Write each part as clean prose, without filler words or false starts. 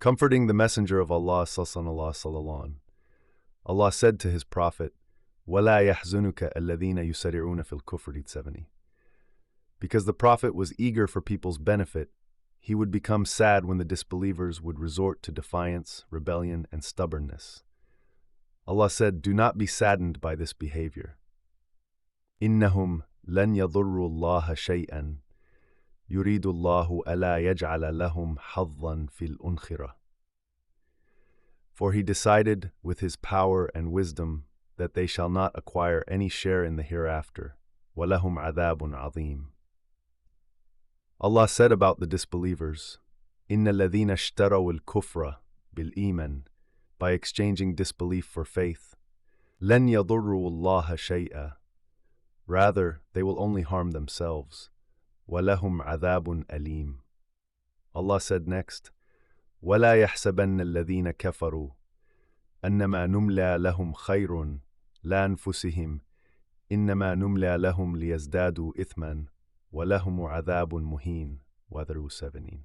Comforting the Messenger of Allah sallallahu Allah said to his Prophet, وَلَا يَحْزُنُكَ الَّذِينَ يُسَرِعُونَ فِي الْكُفْرِ 70. Because the Prophet was eager for people's benefit, he would become sad when the disbelievers would resort to defiance, rebellion, and stubbornness. Allah said, do not be saddened by this behavior. إِنَّهُمْ لَنْ يَضُرُّوا اللَّهَ شَيْئًا يُرِيدُ اللَّهُ أَلَا يَجْعَلَ لَهُمْ حَظًّا فِي الْأُنْخِرَةِ. For he decided with his power and wisdom that they shall not acquire any share in the hereafter. وَلَهُمْ عَذَابٌ عَظِيمٌ. Allah said about the disbelievers, إِنَّ الَّذِينَ اشْتَرَوُا الْكُفْرَ بِالْإِيمَانِ, by exchanging disbelief for faith, لَنْ يَضُرُّوا اللَّهَ شَيْئًا, rather they will only harm themselves. وَلَهُمْ عَذَابٌ أَلِيمٌ. Allah said next, وَلَا يَحْسَبَنَّ الَّذِينَ كَفَرُوا أَنَّمَا نُمْلَى لَهُمْ خَيْرٌ لَأَنفُسِهِمْ إِنَّمَا نُمْلَى لَهُمْ لِيَزْدَادُوا إِثْمًا وَلَهُمْ عَذَابٌ مُهِينٌ. 17.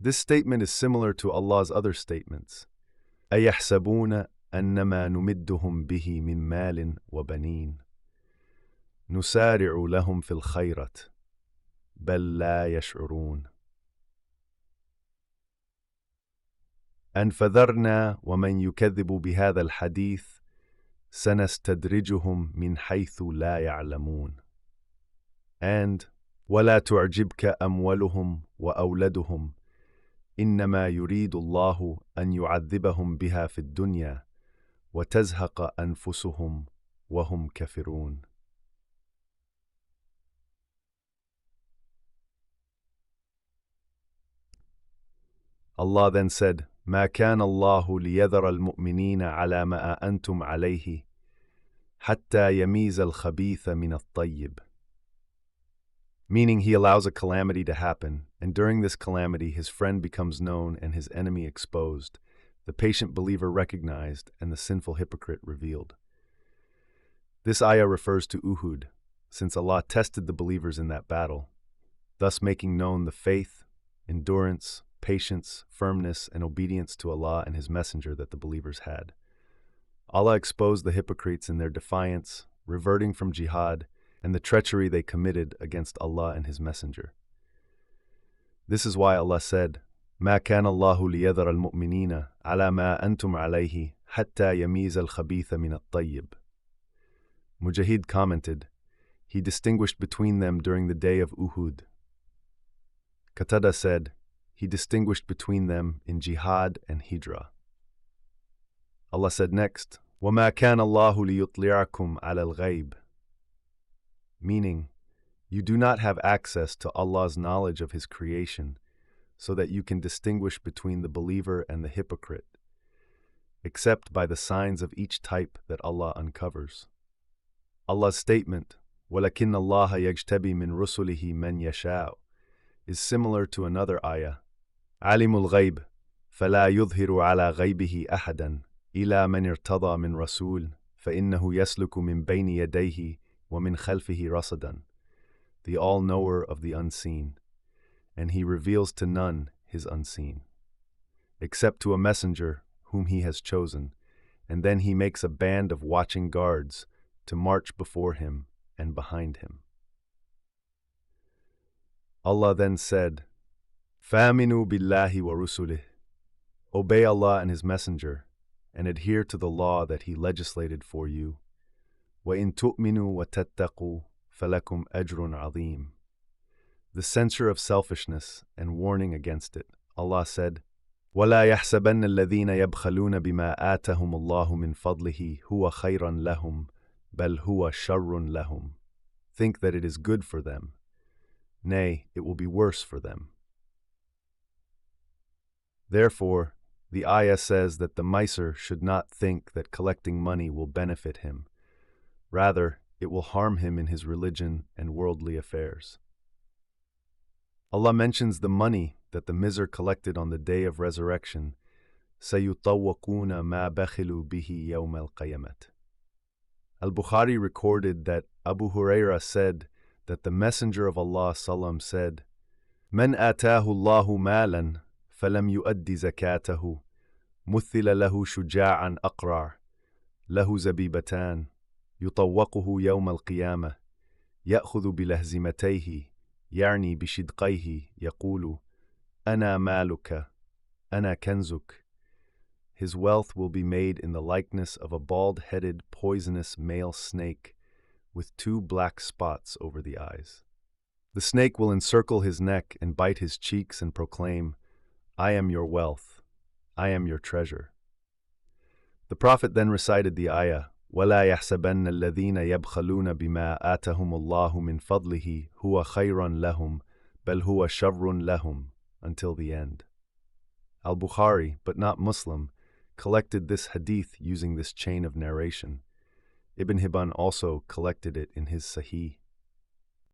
This statement is similar to Allah's other statements. أَيَحْسَبُونَ أَنَّمَا نُمِدُّهُمْ بِهِ مِنْ مَالٍ وَبَنِينَ نُسَارِعُ لَهُمْ فِي الْخَيْرَةِ بَلْ لَا يَشْعُرُونَ. أن فذرنا ومن يكذب بهذا الحديث سنستدرجهم من حيث لا يعلمون. And ولا تعجبك أموالهم وأولادهم إنما يريد الله أن يعذبهم بها في الدنيا وتزهق أنفسهم وهم كافرون. Allah then said, ما كان الله ليذر المؤمنين على ما أنتم عليه حتى يميز الخبيث من الطيب. Meaning he allows a calamity to happen, and during this calamity his friend becomes known and his enemy exposed, the patient believer recognized and the sinful hypocrite revealed. This ayah refers to Uhud, since Allah tested the believers in that battle, thus making known the faith, endurance, patience, firmness, and obedience to Allah and His Messenger that the believers had. Allah exposed the hypocrites in their defiance, reverting from jihad, and the treachery they committed against Allah and His Messenger. This is why Allah said, ما كان الله ليذر المؤمنين على ما أنتم عليه حتى يميز الخبيث من الطيب. Mujahid commented, He distinguished between them during the day of Uhud. Qatada said, He distinguished between them in jihad and hijrah. Allah said next, وَمَا كَانَ اللَّهُ لِيُطْلِعَكُمْ عَلَى الْغَيْبِ, meaning, you do not have access to Allah's knowledge of His creation so that you can distinguish between the believer and the hypocrite, except by the signs of each type that Allah uncovers. Allah's statement, وَلَكِنَّ اللَّهَ يَجْتَبِي مِنْ رُسُلِهِ مَنْ يَشَاءُ, is similar to another ayah, عَلِمُ الْغَيْبِ فَلَا يُظْهِرُ عَلَى غَيْبِهِ أَحَدًا إِلَى مَنِ ارْتَضَى مِنْ رَسُولٍ فَإِنَّهُ يَسْلُكُ مِنْ بَيْنِ يَدَيْهِ وَمِنْ خَلْفِهِ رَصَدًا, the all-knower of the unseen, and He reveals to none His unseen, except to a messenger whom He has chosen, and then He makes a band of watching guards to march before Him and behind Him. Allah then said, فَآمِنُوا بِاللَّهِ وَرُسُلِهِ, obey Allah and His Messenger, and adhere to the law that He legislated for you. وَإِن تُؤْمِنُوا وَتَتَّقُوا فَلَكُمْ أَجْرٌ عَظِيمٌ. The censure of selfishness and warning against it, Allah said, وَلَا يَحْسَبَنَّ الَّذِينَ يَبْخَلُونَ بِمَا آتَهُمُ اللَّهُ مِنْ فَضْلِهِ هُوَ خَيْرًا لَهُمْ بَلْ هُوَ شَرٌّ لَهُمْ. Think that it is good for them. Nay, it will be worse for them. Therefore, the ayah says that the miser should not think that collecting money will benefit him. Rather, it will harm him in his religion and worldly affairs. Allah mentions the money that the miser collected on the day of resurrection, سَيُطَوَّقُونَ مَا بَخِلُوا بِهِ يَوْمَ الْقِيَامَةِ. Al-Bukhari recorded that Abu Huraira said that the Messenger of Allah said, مَنْ آتَاهُ اللَّهُ مَالًا فلم يؤد زكاته مثل له شجاعا أقرع له زبيبتان يطوقه يوم القيامة يأخذ بلهزمتيه يعني بشدقيه يقول أنا مالك أنا كنزك. His wealth will be made in the likeness of a bald-headed, poisonous male snake with 2 black spots over the eyes. The snake will encircle his neck and bite his cheeks and proclaim, I am your wealth, I am your treasure. The Prophet then recited the ayah, وَلَا يَحْسَبَنَّ الَّذِينَ يَبْخَلُونَ بِمَا آتَهُمُ اللَّهُ مِنْ فَضْلِهِ هُوَ خَيْرًا لَهُمْ بَلْ هُوَ شَرٌّ لَهُمْ, until the end. Al-Bukhari, but not Muslim, collected this hadith using this chain of narration. Ibn Hibban also collected it in his Sahih.